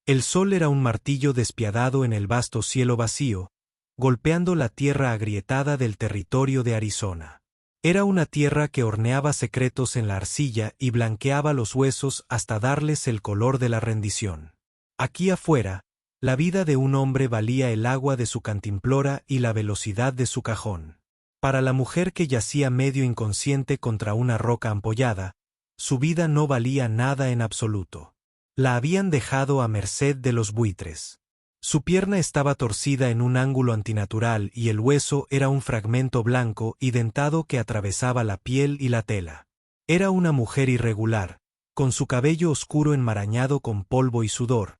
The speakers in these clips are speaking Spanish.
El sol era un martillo despiadado en el vasto cielo vacío, golpeando la tierra agrietada del territorio de Arizona. Era una tierra que horneaba secretos en la arcilla y blanqueaba los huesos hasta darles el color de la rendición. Aquí afuera, la vida de un hombre valía el agua de su cantimplora y la velocidad de su cajón. Para la mujer que yacía medio inconsciente contra una roca ampollada, su vida no valía nada en absoluto. La habían dejado a merced de los buitres. Su pierna estaba torcida en un ángulo antinatural y el hueso era un fragmento blanco y dentado que atravesaba la piel y la tela. Era una mujer irregular, con su cabello oscuro enmarañado con polvo y sudor,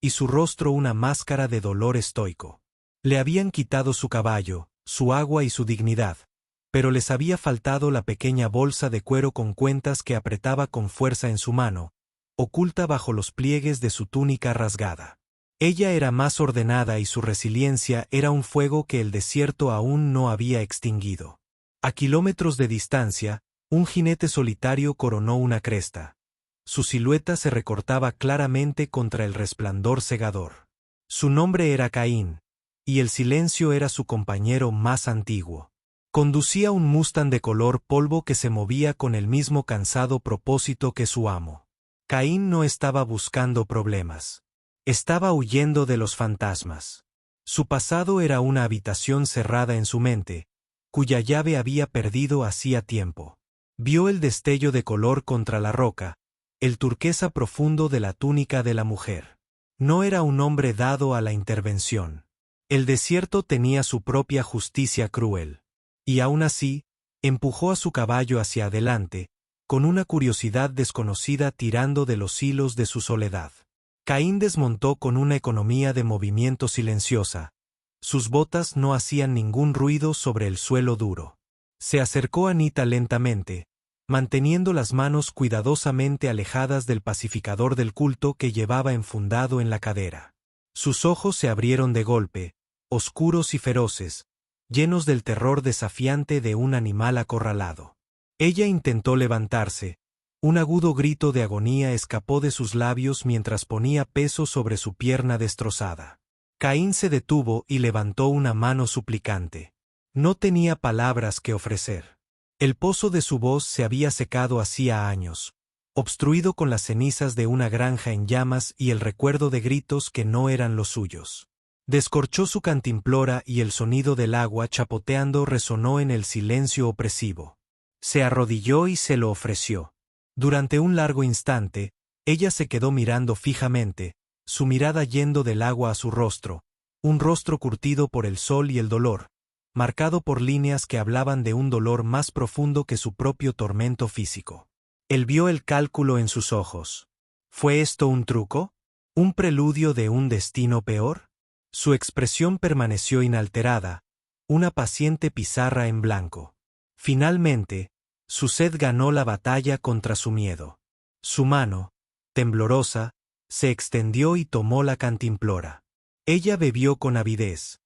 y su rostro una máscara de dolor estoico. Le habían quitado su caballo, su agua y su dignidad, pero les había faltado la pequeña bolsa de cuero con cuentas que apretaba con fuerza en su mano, oculta bajo los pliegues de su túnica rasgada. Ella era más ordenada y su resiliencia era un fuego que el desierto aún no había extinguido. A kilómetros de distancia, un jinete solitario coronó una cresta. Su silueta se recortaba claramente contra el resplandor cegador. Su nombre era Caín, y el silencio era su compañero más antiguo. Conducía un Mustang de color polvo que se movía con el mismo cansado propósito que su amo. Caín no estaba buscando problemas. Estaba huyendo de los fantasmas. Su pasado era una habitación cerrada en su mente, cuya llave había perdido hacía tiempo. Vio el destello de color contra la roca, el turquesa profundo de la túnica de la mujer. No era un hombre dado a la intervención. El desierto tenía su propia justicia cruel. Y aún así, empujó a su caballo hacia adelante, con una curiosidad desconocida tirando de los hilos de su soledad. Caín desmontó con una economía de movimiento silenciosa. Sus botas no hacían ningún ruido sobre el suelo duro. Se acercó a Anita lentamente, manteniendo las manos cuidadosamente alejadas del pacificador del culto que llevaba enfundado en la cadera. Sus ojos se abrieron de golpe, oscuros y feroces, llenos del terror desafiante de un animal acorralado. Ella intentó levantarse. Un agudo grito de agonía escapó de sus labios mientras ponía peso sobre su pierna destrozada. Caín se detuvo y levantó una mano suplicante. No tenía palabras que ofrecer. El pozo de su voz se había secado hacía años, obstruido con las cenizas de una granja en llamas y el recuerdo de gritos que no eran los suyos. Descorchó su cantimplora y el sonido del agua chapoteando resonó en el silencio opresivo. Se arrodilló y se lo ofreció. Durante un largo instante, ella se quedó mirando fijamente, su mirada yendo del agua a su rostro, un rostro curtido por el sol y el dolor, marcado por líneas que hablaban de un dolor más profundo que su propio tormento físico. Él vio el cálculo en sus ojos. ¿Fue esto un truco? ¿Un preludio de un destino peor? Su expresión permaneció inalterada, una paciente pizarra en blanco. Finalmente, su sed ganó la batalla contra su miedo. Su mano, temblorosa, se extendió y tomó la cantimplora. Ella bebió con avidez.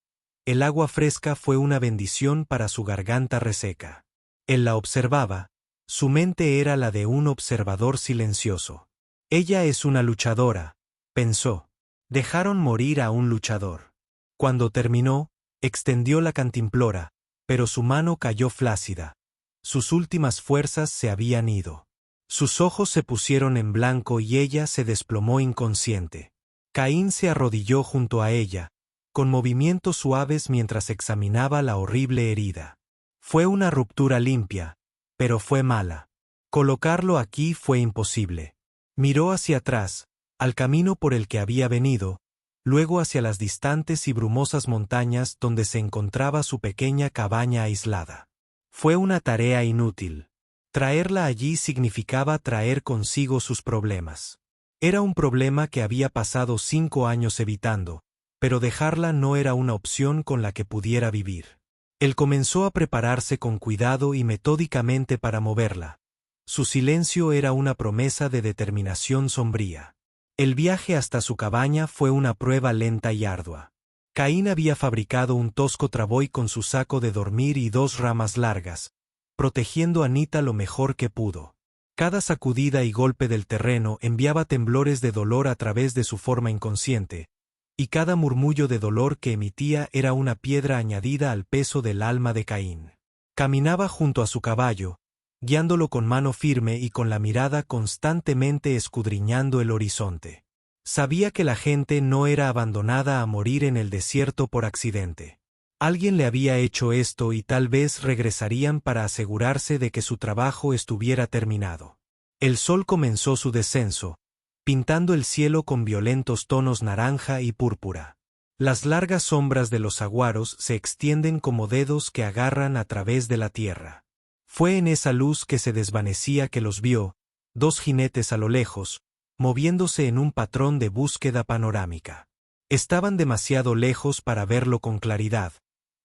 El agua fresca fue una bendición para su garganta reseca. Él la observaba, su mente era la de un observador silencioso. Ella es una luchadora, pensó. Dejaron morir a un luchador. Cuando terminó, extendió la cantimplora, pero su mano cayó flácida. Sus últimas fuerzas se habían ido. Sus ojos se pusieron en blanco y ella se desplomó inconsciente. Caín se arrodilló junto a ella, con movimientos suaves mientras examinaba la horrible herida. Fue una ruptura limpia, pero fue mala. Colocarlo aquí fue imposible. Miró hacia atrás, al camino por el que había venido, luego hacia las distantes y brumosas montañas donde se encontraba su pequeña cabaña aislada. Fue una tarea inútil. Traerla allí significaba traer consigo sus problemas. Era un problema que había pasado 5 años evitando, pero dejarla no era una opción con la que pudiera vivir. Él comenzó a prepararse con cuidado y metódicamente para moverla. Su silencio era una promesa de determinación sombría. El viaje hasta su cabaña fue una prueba lenta y ardua. Caín había fabricado un tosco travoy con su saco de dormir y 2 ramas largas, protegiendo a Anita lo mejor que pudo. Cada sacudida y golpe del terreno enviaba temblores de dolor a través de su forma inconsciente, y cada murmullo de dolor que emitía era una piedra añadida al peso del alma de Caín. Caminaba junto a su caballo, guiándolo con mano firme y con la mirada constantemente escudriñando el horizonte. Sabía que la gente no era abandonada a morir en el desierto por accidente. Alguien le había hecho esto y tal vez regresarían para asegurarse de que su trabajo estuviera terminado. El sol comenzó su descenso, pintando el cielo con violentos tonos naranja y púrpura. Las largas sombras de los saguaros se extienden como dedos que agarran a través de la tierra. Fue en esa luz que se desvanecía que los vio, dos jinetes a lo lejos, moviéndose en un patrón de búsqueda panorámica. Estaban demasiado lejos para verlo con claridad,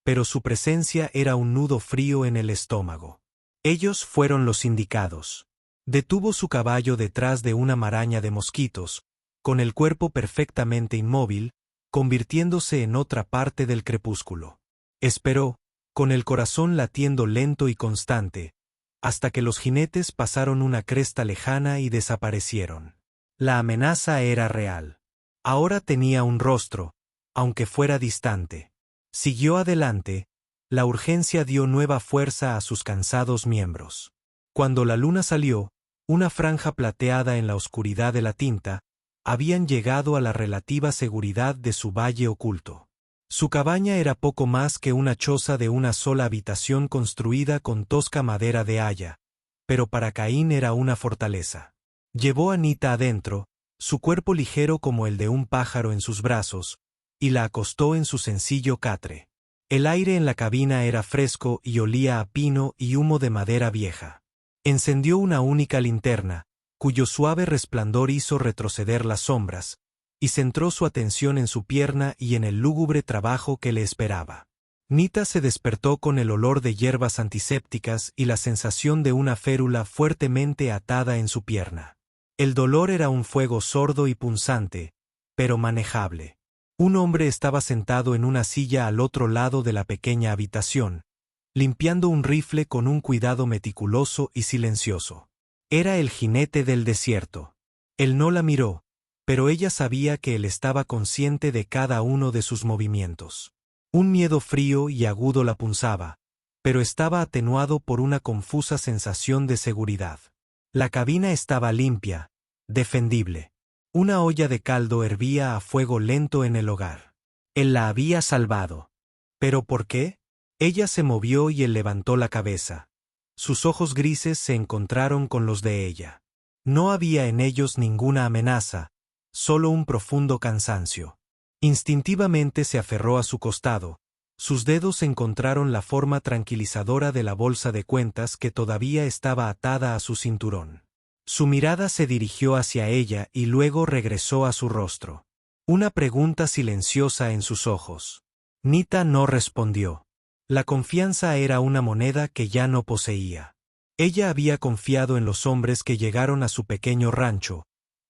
pero su presencia era un nudo frío en el estómago. Ellos fueron los indicados. Detuvo su caballo detrás de una maraña de mosquitos, con el cuerpo perfectamente inmóvil, convirtiéndose en otra parte del crepúsculo. Esperó, con el corazón latiendo lento y constante, hasta que los jinetes pasaron una cresta lejana y desaparecieron. La amenaza era real. Ahora tenía un rostro, aunque fuera distante. Siguió adelante, la urgencia dio nueva fuerza a sus cansados miembros. Cuando la luna salió, una franja plateada en la oscuridad de la tinta, habían llegado a la relativa seguridad de su valle oculto. Su cabaña era poco más que una choza de una sola habitación construida con tosca madera de haya, pero para Caín era una fortaleza. Llevó a Nita adentro, su cuerpo ligero como el de un pájaro en sus brazos, y la acostó en su sencillo catre. El aire en la cabina era fresco y olía a pino y humo de madera vieja. Encendió una única linterna, cuyo suave resplandor hizo retroceder las sombras, y centró su atención en su pierna y en el lúgubre trabajo que le esperaba. Nita se despertó con el olor de hierbas antisépticas y la sensación de una férula fuertemente atada en su pierna. El dolor era un fuego sordo y punzante, pero manejable. Un hombre estaba sentado en una silla al otro lado de la pequeña habitación, limpiando un rifle con un cuidado meticuloso y silencioso. Era el jinete del desierto. Él no la miró, pero ella sabía que él estaba consciente de cada uno de sus movimientos. Un miedo frío y agudo la punzaba, pero estaba atenuado por una confusa sensación de seguridad. La cabina estaba limpia, defendible. Una olla de caldo hervía a fuego lento en el hogar. Él la había salvado. ¿Pero por qué? Ella se movió y él levantó la cabeza. Sus ojos grises se encontraron con los de ella. No había en ellos ninguna amenaza, solo un profundo cansancio. Instintivamente se aferró a su costado. Sus dedos encontraron la forma tranquilizadora de la bolsa de cuentas que todavía estaba atada a su cinturón. Su mirada se dirigió hacia ella y luego regresó a su rostro. Una pregunta silenciosa en sus ojos. Nita no respondió. La confianza era una moneda que ya no poseía. Ella había confiado en los hombres que llegaron a su pequeño rancho,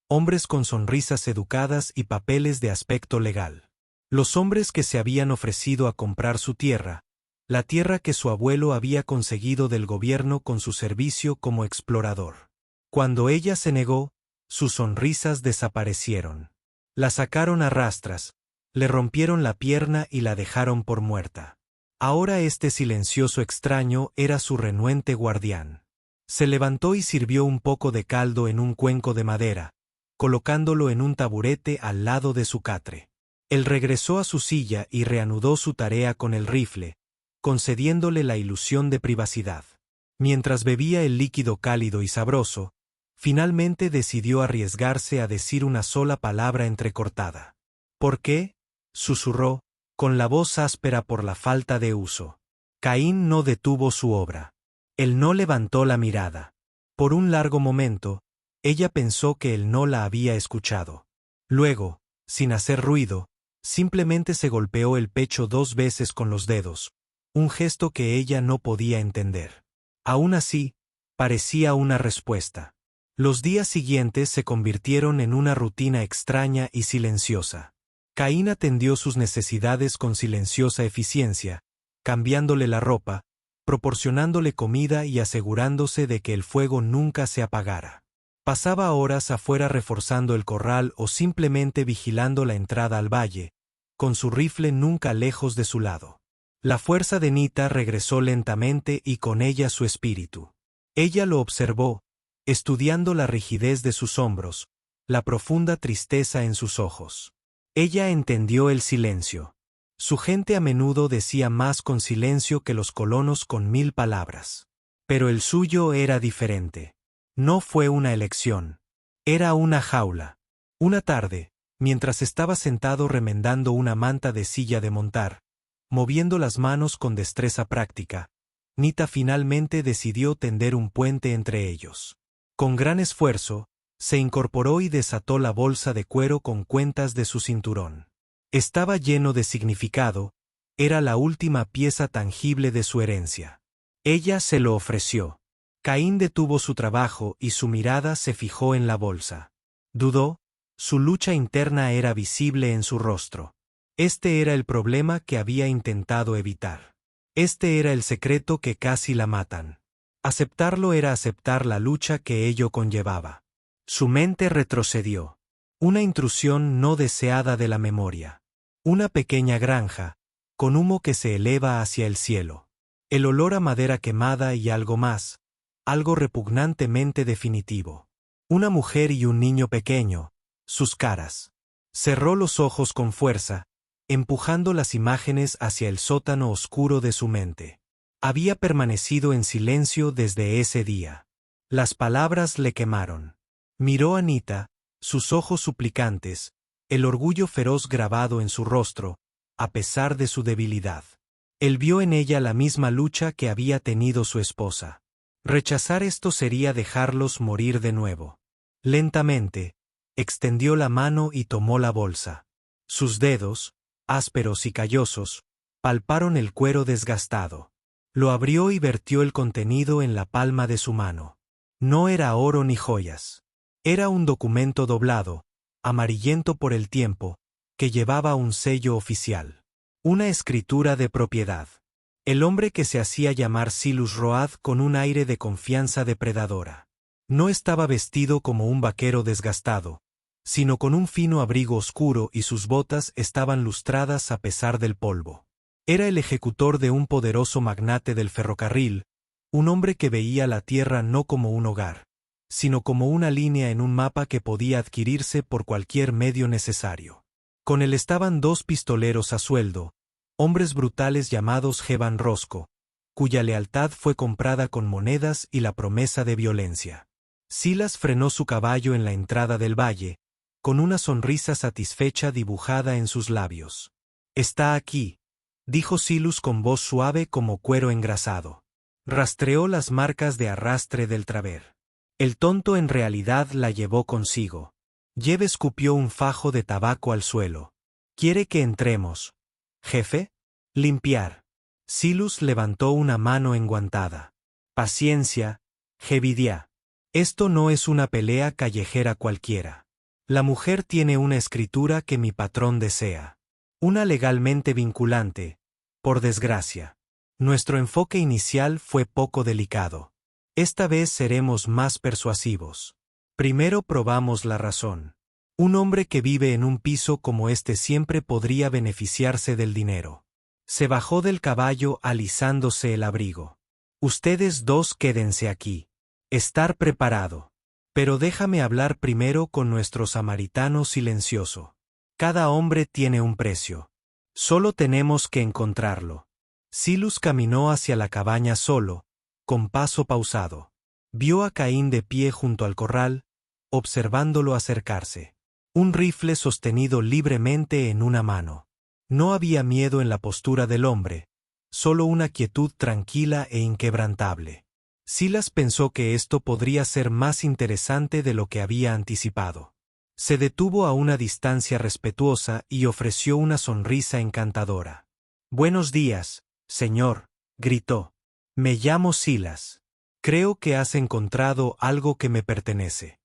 hombres con sonrisas educadas y papeles de aspecto legal. Los hombres que se habían ofrecido a comprar su tierra, la tierra que su abuelo había conseguido del gobierno con su servicio como explorador. Cuando ella se negó, sus sonrisas desaparecieron. La sacaron a rastras, le rompieron la pierna y la dejaron por muerta. Ahora este silencioso extraño era su renuente guardián. Se levantó y sirvió un poco de caldo en un cuenco de madera, colocándolo en un taburete al lado de su catre. Él regresó a su silla y reanudó su tarea con el rifle, concediéndole la ilusión de privacidad. Mientras bebía el líquido cálido y sabroso, finalmente decidió arriesgarse a decir una sola palabra entrecortada. ¿Por qué?, susurró, con la voz áspera por la falta de uso. Caín no detuvo su obra. Él no levantó la mirada. Por un largo momento, ella pensó que él no la había escuchado. Luego, sin hacer ruido, simplemente se golpeó el pecho 2 veces con los dedos, un gesto que ella no podía entender. Aún así, parecía una respuesta. Los días siguientes se convirtieron en una rutina extraña y silenciosa. Caín atendió sus necesidades con silenciosa eficiencia, cambiándole la ropa, proporcionándole comida y asegurándose de que el fuego nunca se apagara. Pasaba horas afuera reforzando el corral o simplemente vigilando la entrada al valle, con su rifle nunca lejos de su lado. La fuerza de Nita regresó lentamente y con ella su espíritu. Ella lo observó, estudiando la rigidez de sus hombros, la profunda tristeza en sus ojos. Ella entendió el silencio. Su gente a menudo decía más con silencio que los colonos con 1000 palabras. Pero el suyo era diferente. No fue una elección. Era una jaula. Una tarde, mientras estaba sentado remendando una manta de silla de montar, moviendo las manos con destreza práctica, Nita finalmente decidió tender un puente entre ellos. Con gran esfuerzo, se incorporó y desató la bolsa de cuero con cuentas de su cinturón. Estaba lleno de significado, era la última pieza tangible de su herencia. Ella se lo ofreció. Caín detuvo su trabajo y su mirada se fijó en la bolsa. Dudó, su lucha interna era visible en su rostro. Este era el problema que había intentado evitar. Este era el secreto que casi la matan. Aceptarlo era aceptar la lucha que ello conllevaba. Su mente retrocedió. Una intrusión no deseada de la memoria. Una pequeña granja, con humo que se eleva hacia el cielo. El olor a madera quemada y algo más, algo repugnantemente definitivo. Una mujer y un niño pequeño, sus caras. Cerró los ojos con fuerza, empujando las imágenes hacia el sótano oscuro de su mente. Había permanecido en silencio desde ese día. Las palabras le quemaron. Miró a Nita, sus ojos suplicantes, el orgullo feroz grabado en su rostro, a pesar de su debilidad. Él vio en ella la misma lucha que había tenido su esposa. Rechazar esto sería dejarlos morir de nuevo. Lentamente, extendió la mano y tomó la bolsa. Sus dedos, ásperos y callosos, palparon el cuero desgastado. Lo abrió y vertió el contenido en la palma de su mano. No era oro ni joyas. Era un documento doblado, amarillento por el tiempo, que llevaba un sello oficial. Una escritura de propiedad. El hombre que se hacía llamar Silus Road con un aire de confianza depredadora. No estaba vestido como un vaquero desgastado, sino con un fino abrigo oscuro y sus botas estaban lustradas a pesar del polvo. Era el ejecutor de un poderoso magnate del ferrocarril, un hombre que veía la tierra no como un hogar, sino como una línea en un mapa que podía adquirirse por cualquier medio necesario. Con él estaban 2 pistoleros a sueldo, hombres brutales llamados Jevan Rosco, cuya lealtad fue comprada con monedas y la promesa de violencia. Silas frenó su caballo en la entrada del valle, con una sonrisa satisfecha dibujada en sus labios. «Está aquí», dijo Silus con voz suave como cuero engrasado. Rastreó las marcas de arrastre del traver. El tonto en realidad la llevó consigo. Jeb escupió un fajo de tabaco al suelo. «¿Quiere que entremos, jefe?» «Limpiar». Silus levantó una mano enguantada. «Paciencia, Jevidia. Esto no es una pelea callejera cualquiera. La mujer tiene una escritura que mi patrón desea. Una legalmente vinculante, por desgracia. Nuestro enfoque inicial fue poco delicado. Esta vez seremos más persuasivos. Primero probamos la razón. Un hombre que vive en un piso como este siempre podría beneficiarse del dinero». Se bajó del caballo alisándose el abrigo. «Ustedes 2 quédense aquí. Estar preparado. Pero déjame hablar primero con nuestro samaritano silencioso. Cada hombre tiene un precio. Solo tenemos que encontrarlo». Silus caminó hacia la cabaña solo, con paso pausado. Vio a Caín de pie junto al corral, observándolo acercarse. Un rifle sostenido libremente en una mano. No había miedo en la postura del hombre, solo una quietud tranquila e inquebrantable. Silas pensó que esto podría ser más interesante de lo que había anticipado. Se detuvo a una distancia respetuosa y ofreció una sonrisa encantadora. «Buenos días, señor», gritó. «Me llamo Silas. Creo que has encontrado algo que me pertenece».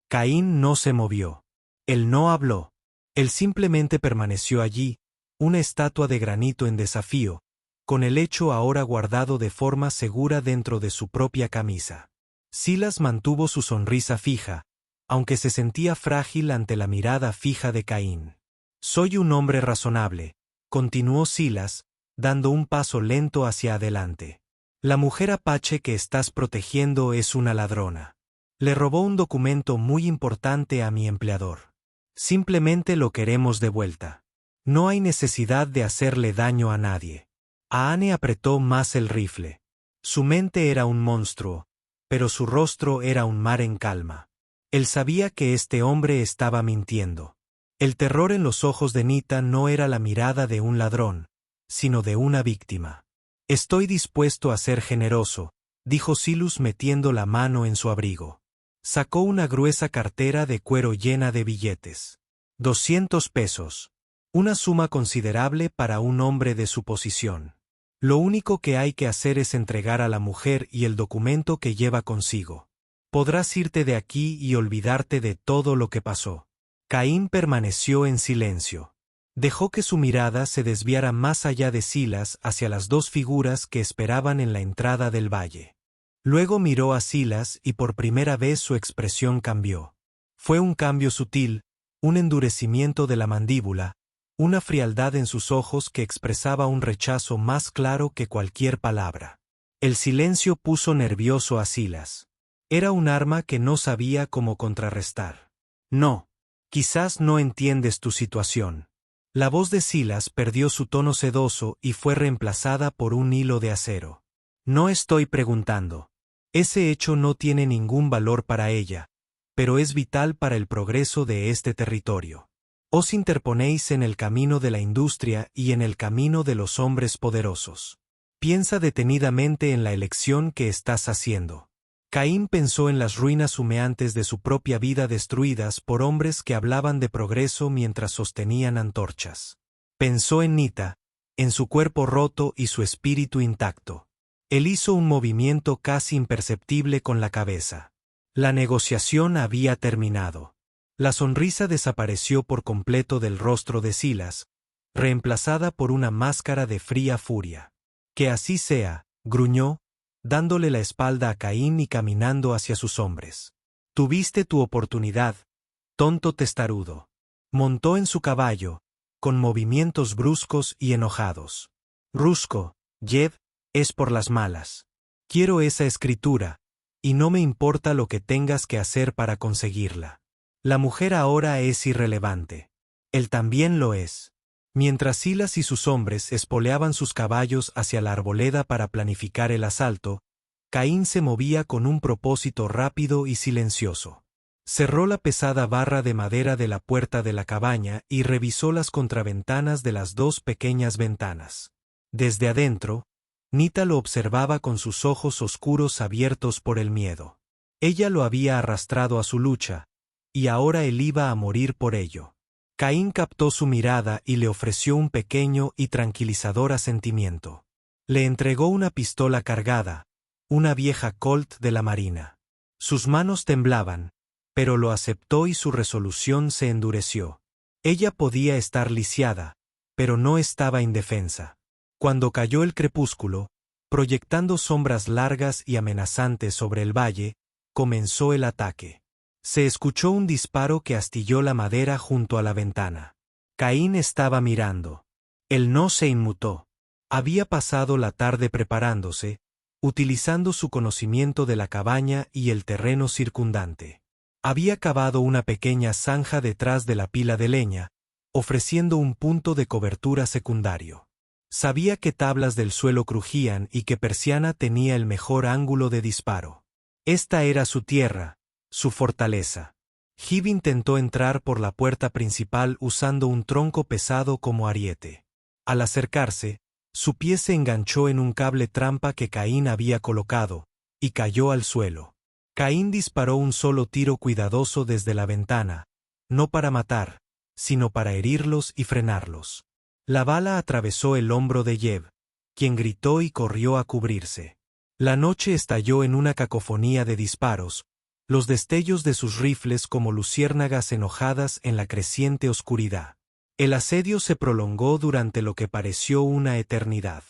Caín no se movió. Él no habló. Él simplemente permaneció allí, una estatua de granito en desafío, con el hecho ahora guardado de forma segura dentro de su propia camisa. Silas mantuvo su sonrisa fija, aunque se sentía frágil ante la mirada fija de Caín. «Soy un hombre razonable», continuó Silas, dando un paso lento hacia adelante. «La mujer apache que estás protegiendo es una ladrona. Le robó un documento muy importante a mi empleador. Simplemente lo queremos de vuelta. No hay necesidad de hacerle daño a nadie». Aane apretó más el rifle. Su mente era un monstruo, pero su rostro era un mar en calma. Él sabía que este hombre estaba mintiendo. El terror en los ojos de Nita no era la mirada de un ladrón, sino de una víctima. «Estoy dispuesto a ser generoso», dijo Silas metiendo la mano en su abrigo. Sacó una gruesa cartera de cuero llena de billetes. 200 pesos. Una suma considerable para un hombre de su posición. Lo único que hay que hacer es entregar a la mujer y el documento que lleva consigo. Podrás irte de aquí y olvidarte de todo lo que pasó. Caín permaneció en silencio. Dejó que su mirada se desviara más allá de Silas hacia las dos figuras que esperaban en la entrada del valle. Luego miró a Silas y por primera vez su expresión cambió. Fue un cambio sutil, un endurecimiento de la mandíbula, una frialdad en sus ojos que expresaba un rechazo más claro que cualquier palabra. El silencio puso nervioso a Silas. Era un arma que no sabía cómo contrarrestar. «No, quizás no entiendes tu situación». La voz de Silas perdió su tono sedoso y fue reemplazada por un hilo de acero. «No estoy preguntando. Ese hecho no tiene ningún valor para ella, pero es vital para el progreso de este territorio. Os interponéis en el camino de la industria y en el camino de los hombres poderosos. Piensa detenidamente en la elección que estás haciendo». Caín pensó en las ruinas humeantes de su propia vida destruidas por hombres que hablaban de progreso mientras sostenían antorchas. Pensó en Nita, en su cuerpo roto y su espíritu intacto. Él hizo un movimiento casi imperceptible con la cabeza. La negociación había terminado. La sonrisa desapareció por completo del rostro de Silas, reemplazada por una máscara de fría furia. «Que así sea», gruñó, dándole la espalda a Caín y caminando hacia sus hombres. «Tuviste tu oportunidad, tonto testarudo». Montó en su caballo, con movimientos bruscos y enojados. «Rusco, Jeb, es por las malas. Quiero esa escritura, y no me importa lo que tengas que hacer para conseguirla. La mujer ahora es irrelevante. Él también lo es». Mientras Silas y sus hombres espoleaban sus caballos hacia la arboleda para planificar el asalto, Caín se movía con un propósito rápido y silencioso. Cerró la pesada barra de madera de la puerta de la cabaña y revisó las contraventanas de las dos pequeñas ventanas. Desde adentro, Nita lo observaba con sus ojos oscuros abiertos por el miedo. Ella lo había arrastrado a su lucha, y ahora él iba a morir por ello. Caín captó su mirada y le ofreció un pequeño y tranquilizador asentimiento. Le entregó una pistola cargada, una vieja Colt de la Marina. Sus manos temblaban, pero lo aceptó y su resolución se endureció. Ella podía estar lisiada, pero no estaba indefensa. Cuando cayó el crepúsculo, proyectando sombras largas y amenazantes sobre el valle, comenzó el ataque. Se escuchó un disparo que astilló la madera junto a la ventana. Caín estaba mirando. Él no se inmutó. Había pasado la tarde preparándose, utilizando su conocimiento de la cabaña y el terreno circundante. Había cavado una pequeña zanja detrás de la pila de leña, ofreciendo un punto de cobertura secundario. Sabía que tablas del suelo crujían y que Persiana tenía el mejor ángulo de disparo. Esta era su tierra, su fortaleza. Jib intentó entrar por la puerta principal usando un tronco pesado como ariete. Al acercarse, su pie se enganchó en un cable trampa que Caín había colocado, y cayó al suelo. Caín disparó un solo tiro cuidadoso desde la ventana, no para matar, sino para herirlos y frenarlos. La bala atravesó el hombro de Jeb, quien gritó y corrió a cubrirse. La noche estalló en una cacofonía de disparos, los destellos de sus rifles como luciérnagas enojadas en la creciente oscuridad. El asedio se prolongó durante lo que pareció una eternidad.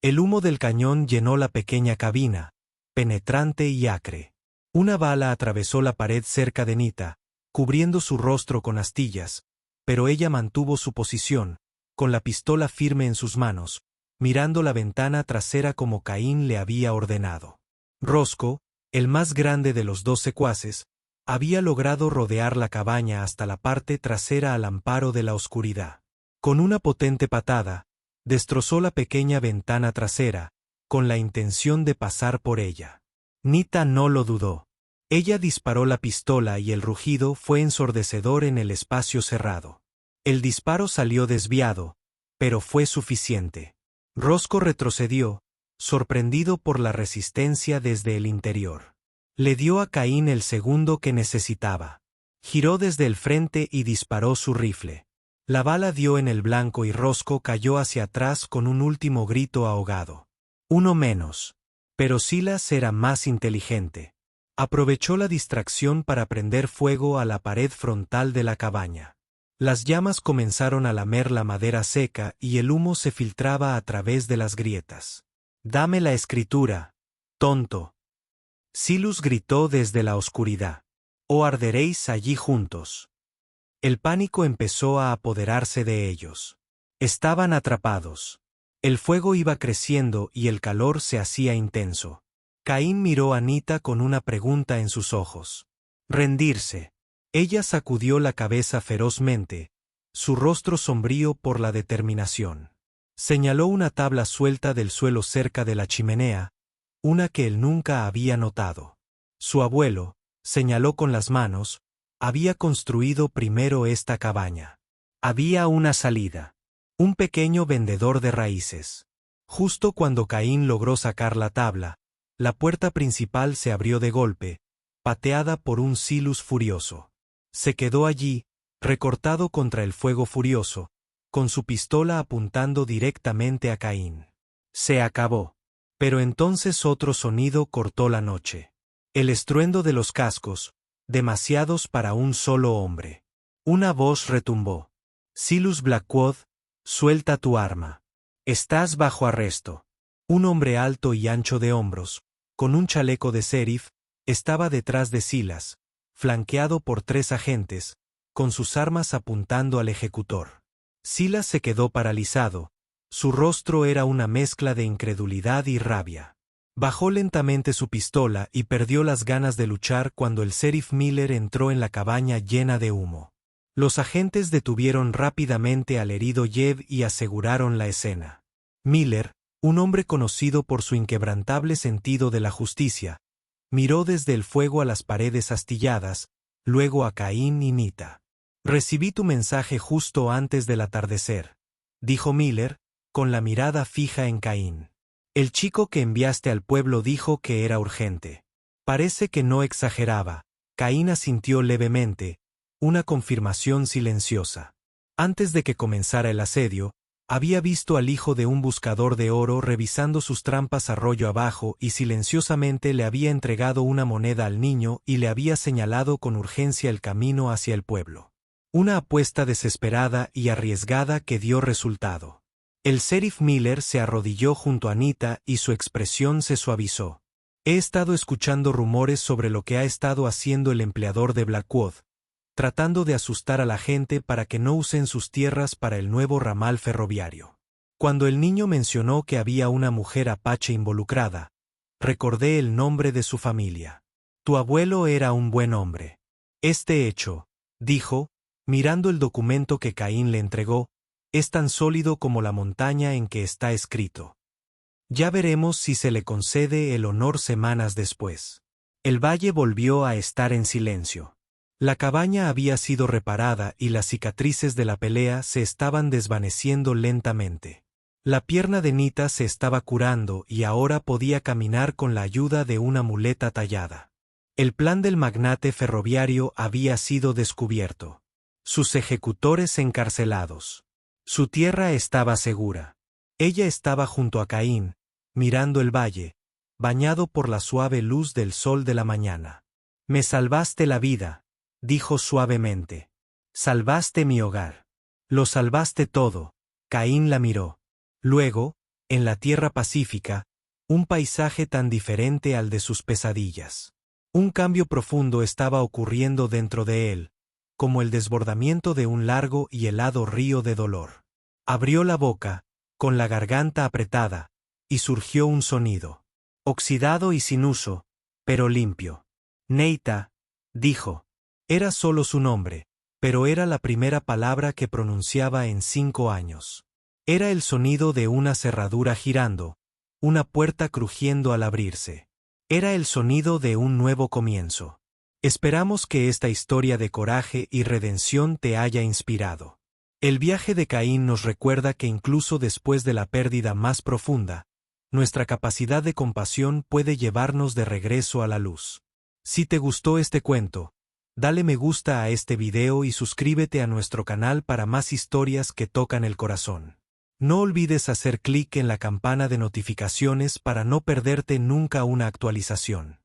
El humo del cañón llenó la pequeña cabina, penetrante y acre. Una bala atravesó la pared cerca de Nita, cubriendo su rostro con astillas, pero ella mantuvo su posición, con la pistola firme en sus manos, mirando la ventana trasera como Caín le había ordenado. Rosco, el más grande de los 2 secuaces, había logrado rodear la cabaña hasta la parte trasera al amparo de la oscuridad. Con una potente patada, destrozó la pequeña ventana trasera, con la intención de pasar por ella. Nita no lo dudó. Ella disparó la pistola y el rugido fue ensordecedor en el espacio cerrado. El disparo salió desviado, pero fue suficiente. Rosco retrocedió, sorprendido por la resistencia desde el interior. Le dio a Caín el segundo que necesitaba. Giró desde el frente y disparó su rifle. La bala dio en el blanco y Rosco cayó hacia atrás con un último grito ahogado. Uno menos. Pero Silas era más inteligente. Aprovechó la distracción para prender fuego a la pared frontal de la cabaña. Las llamas comenzaron a lamer la madera seca y el humo se filtraba a través de las grietas. «Dame la escritura, tonto», Silas gritó desde la oscuridad. «O arderéis allí juntos». El pánico empezó a apoderarse de ellos. Estaban atrapados. El fuego iba creciendo y el calor se hacía intenso. Caín miró a Nita con una pregunta en sus ojos. «Rendirse». Ella sacudió la cabeza ferozmente, su rostro sombrío por la determinación. Señaló una tabla suelta del suelo cerca de la chimenea, una que él nunca había notado. Su abuelo, señaló con las manos, había construido primero esta cabaña. Había una salida. Un pequeño vendedor de raíces. Justo cuando Caín logró sacar la tabla, la puerta principal se abrió de golpe, pateada por un Silas furioso. Se quedó allí, recortado contra el fuego furioso, con su pistola apuntando directamente a Caín. Se acabó. Pero entonces otro sonido cortó la noche. El estruendo de los cascos, demasiados para un solo hombre. Una voz retumbó. «Silas Blackwood, suelta tu arma. Estás bajo arresto». Un hombre alto y ancho de hombros, con un chaleco de sheriff, estaba detrás de Silas, flanqueado por 3 agentes, con sus armas apuntando al ejecutor. Silas se quedó paralizado. Su rostro era una mezcla de incredulidad y rabia. Bajó lentamente su pistola y perdió las ganas de luchar cuando el sheriff Miller entró en la cabaña llena de humo. Los agentes detuvieron rápidamente al herido Jeb y aseguraron la escena. Miller, un hombre conocido por su inquebrantable sentido de la justicia, miró desde el fuego a las paredes astilladas, luego a Caín y Nita. «Recibí tu mensaje justo antes del atardecer», dijo Miller, con la mirada fija en Caín. «El chico que enviaste al pueblo dijo que era urgente». Parece que no exageraba. Caín asintió levemente, una confirmación silenciosa. Antes de que comenzara el asedio, había visto al hijo de un buscador de oro revisando sus trampas arroyo abajo y silenciosamente le había entregado una moneda al niño y le había señalado con urgencia el camino hacia el pueblo. Una apuesta desesperada y arriesgada que dio resultado. El sheriff Miller se arrodilló junto a Nita y su expresión se suavizó. «He estado escuchando rumores sobre lo que ha estado haciendo el empleador de Blackwood, tratando de asustar a la gente para que no usen sus tierras para el nuevo ramal ferroviario. Cuando el niño mencionó que había una mujer apache involucrada, recordé el nombre de su familia. Tu abuelo era un buen hombre. Este hecho», dijo, mirando el documento que Caín le entregó, «es tan sólido como la montaña en que está escrito. Ya veremos si se le concede el honor semanas después». El valle volvió a estar en silencio. La cabaña había sido reparada y las cicatrices de la pelea se estaban desvaneciendo lentamente. La pierna de Nita se estaba curando y ahora podía caminar con la ayuda de una muleta tallada. El plan del magnate ferroviario había sido descubierto. Sus ejecutores encarcelados. Su tierra estaba segura. Ella estaba junto a Caín, mirando el valle, bañado por la suave luz del sol de la mañana. «Me salvaste la vida», dijo suavemente. «Salvaste mi hogar. Lo salvaste todo». Caín la miró. Luego, en la tierra pacífica, un paisaje tan diferente al de sus pesadillas. Un cambio profundo estaba ocurriendo dentro de él, como el desbordamiento de un largo y helado río de dolor. Abrió la boca, con la garganta apretada, y surgió un sonido. Oxidado y sin uso, pero limpio. Neita, dijo. Era solo su nombre, pero era la primera palabra que pronunciaba en 5 años. Era el sonido de una cerradura girando, una puerta crujiendo al abrirse. Era el sonido de un nuevo comienzo. Esperamos que esta historia de coraje y redención te haya inspirado. El viaje de Caín nos recuerda que incluso después de la pérdida más profunda, nuestra capacidad de compasión puede llevarnos de regreso a la luz. Si te gustó este cuento, dale me gusta a este video y suscríbete a nuestro canal para más historias que tocan el corazón. No olvides hacer clic en la campana de notificaciones para no perderte nunca una actualización.